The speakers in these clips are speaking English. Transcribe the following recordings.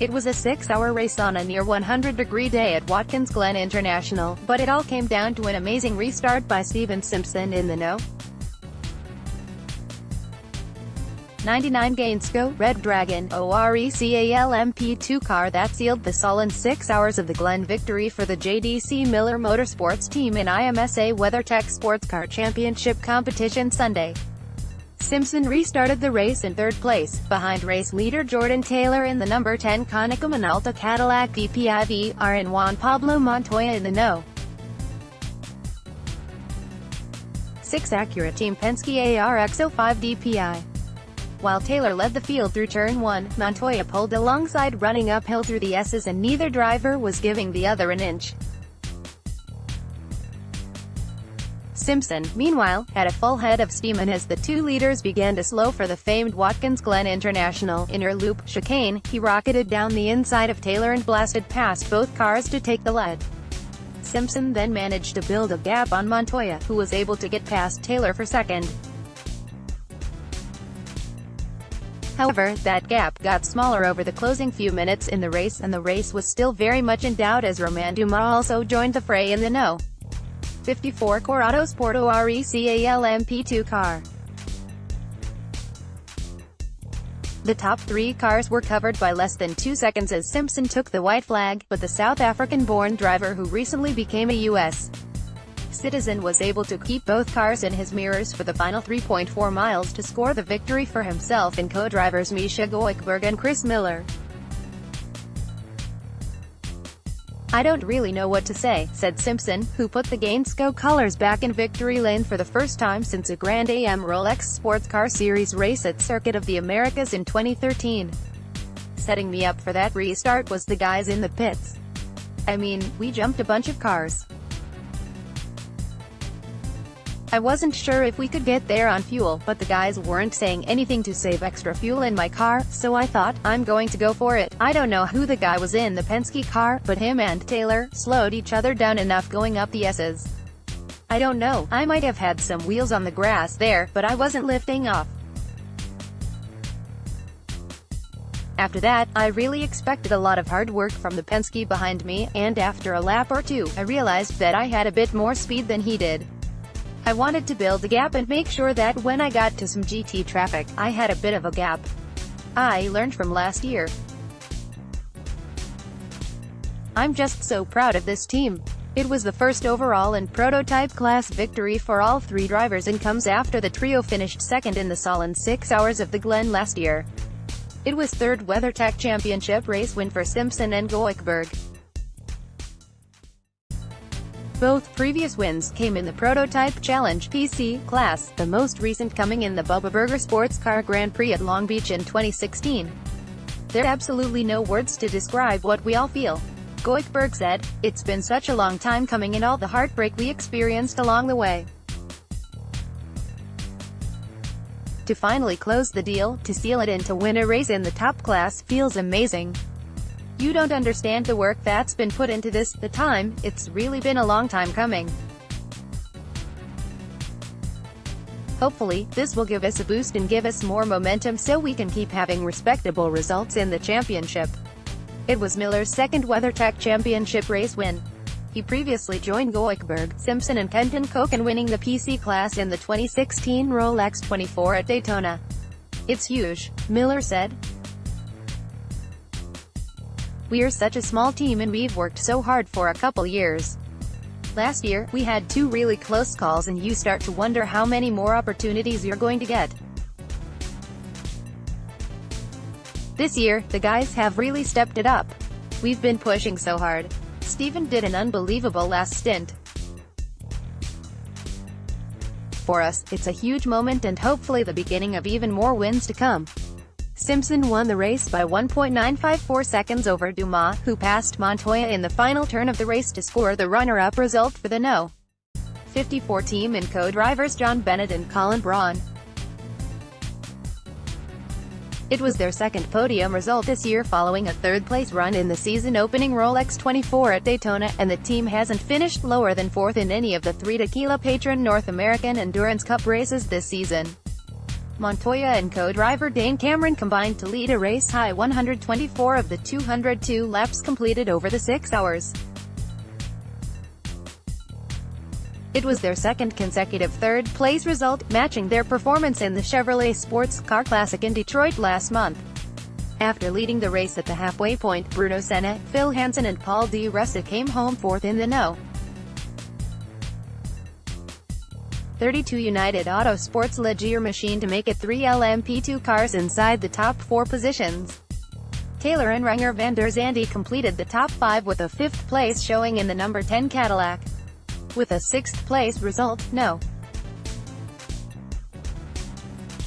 It was a 6-hour race on a near 100-degree day at Watkins Glen International, but it all came down to an amazing restart by Stephen Simpson in the No. 99 GAINSCO Red Dragon ORECA LMP2 car that sealed the Sahlen 6 hours of the Glen victory for the JDC-Miller Motorsports team in IMSA WeatherTech SportsCar Championship competition Sunday. Simpson restarted the race in third place, behind race leader Jordan Taylor in the number 10 Konica Minolta Cadillac DPi-V.R and Juan Pablo Montoya in the No. 6 Acura Team Penske ARX-05 DPi. While Taylor led the field through Turn 1, Montoya pulled alongside running uphill through the S's and neither driver was giving the other an inch. Simpson, meanwhile, had a full head of steam, and as the two leaders began to slow for the famed Watkins Glen International inner loop chicane, he rocketed down the inside of Taylor and blasted past both cars to take the lead. Simpson then managed to build a gap on Montoya, who was able to get past Taylor for second. However, that gap got smaller over the closing few minutes in the race, and the race was still very much in doubt as Romain Dumas also joined the fray in the No. 54 Corrado Sport ORECA LMP2 car. The top 3 cars were covered by less than 2 seconds as Simpson took the white flag, but the South African-born driver who recently became a U.S. citizen was able to keep both cars in his mirrors for the final 3.4 miles to score the victory for himself and co-drivers Misha Goikhberg and Chris Miller. "I don't really know what to say," said Simpson, who put the GAINSCO colors back in victory lane for the first time since a Grand Am Rolex Sports Car Series race at Circuit of the Americas in 2013. "Setting me up for that restart was the guys in the pits. I mean, we jumped a bunch of cars. I wasn't sure if we could get there on fuel, but the guys weren't saying anything to save extra fuel in my car, so I thought, I'm going to go for it. I don't know who the guy was in the Penske car, but him and Taylor slowed each other down enough going up the S's. I don't know, I might have had some wheels on the grass there, but I wasn't lifting off. After that, I really expected a lot of hard work from the Penske behind me, and after a lap or two, I realized that I had a bit more speed than he did. I wanted to build a gap and make sure that when I got to some GT traffic, I had a bit of a gap. I learned from last year. I'm just so proud of this team. It was the first overall and prototype class victory for all 3 drivers and comes after the trio finished second in the Sahlen 6 hours of the Glen last year. It was 3rd WeatherTech Championship race win for Simpson and Goikhberg. Both previous wins came in the Prototype Challenge PC class, the most recent coming in the Bubba Burger Sports Car Grand Prix at Long Beach in 2016. "There are absolutely no words to describe what we all feel," Goikhberg said. "It's been such a long time coming and all the heartbreak we experienced along the way. To finally close the deal, to seal it and to win a race in the top class, feels amazing. You don't understand the work that's been put into this, the time, it's really been a long time coming. Hopefully, this will give us a boost and give us more momentum so we can keep having respectable results in the championship." It was Miller's 2nd WeatherTech Championship race win. He previously joined Goikhberg, Simpson and Kenton Koch in winning the PC class in the 2016 Rolex 24 at Daytona. "It's huge," Miller said. "We're such a small team and we've worked so hard for a couple years. Last year, we had 2 really close calls and you start to wonder how many more opportunities you're going to get. This year, the guys have really stepped it up. We've been pushing so hard. Stephen did an unbelievable last stint. For us, it's a huge moment and hopefully the beginning of even more wins to come." Simpson won the race by 1.954 seconds over Dumas, who passed Montoya in the final turn of the race to score the runner-up result for the No. 54 team and co-drivers John Bennett and Colin Braun. It was their 2nd podium result this year following a 3rd-place run in the season-opening Rolex 24 at Daytona, and the team hasn't finished lower than 4th in any of the 3 Tequila Patron North American Endurance Cup races this season. Montoya and co-driver Dane Cameron combined to lead a race-high 124 of the 202 laps completed over the 6 hours. It was their second consecutive third-place result, matching their performance in the Chevrolet Sports Car Classic in Detroit last month. After leading the race at the halfway point, Bruno Senna, Phil Hansen and Paul di Resta came home fourth in the No. 32 United Autosports Legier machine to make it 3 LMP2 cars inside the top 4 positions. Taylor and Renger van der Zande completed the top 5 with a 5th place showing in the number 10 Cadillac. With a 6th place result, No.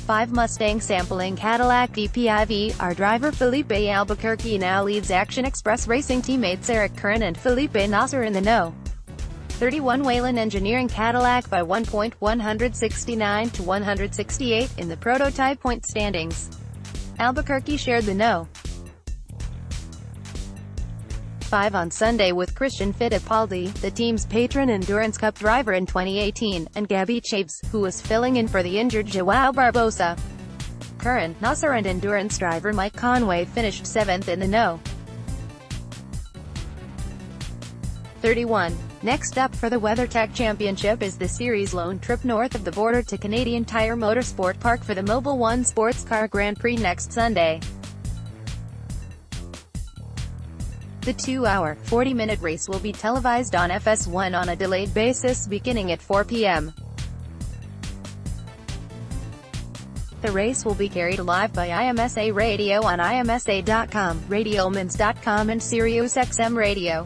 5 Mustang sampling Cadillac DPi-V.R driver Felipe Albuquerque now leads Action Express Racing teammates Eric Curran and Felipe Nasser in the No. 31 Whelen Engineering Cadillac by 1.169 to 168 in the prototype point standings. Albuquerque shared the No. 5 on Sunday with Christian Fittipaldi, the team's patron Endurance Cup driver in 2018, and Gabby Chaves, who was filling in for the injured Joao Barbosa. Curran, Nasser and Endurance driver Mike Conway finished 7th in the No. 31. Next up for the WeatherTech Championship is the series lone trip north of the border to Canadian Tire Motorsport Park for the Mobil 1 Sports Car Grand Prix next Sunday. The 2-hour, 40-minute race will be televised on FS1 on a delayed basis beginning at 4 p.m. The race will be carried live by IMSA Radio on IMSA.com, RadioMins.com and SiriusXM Radio.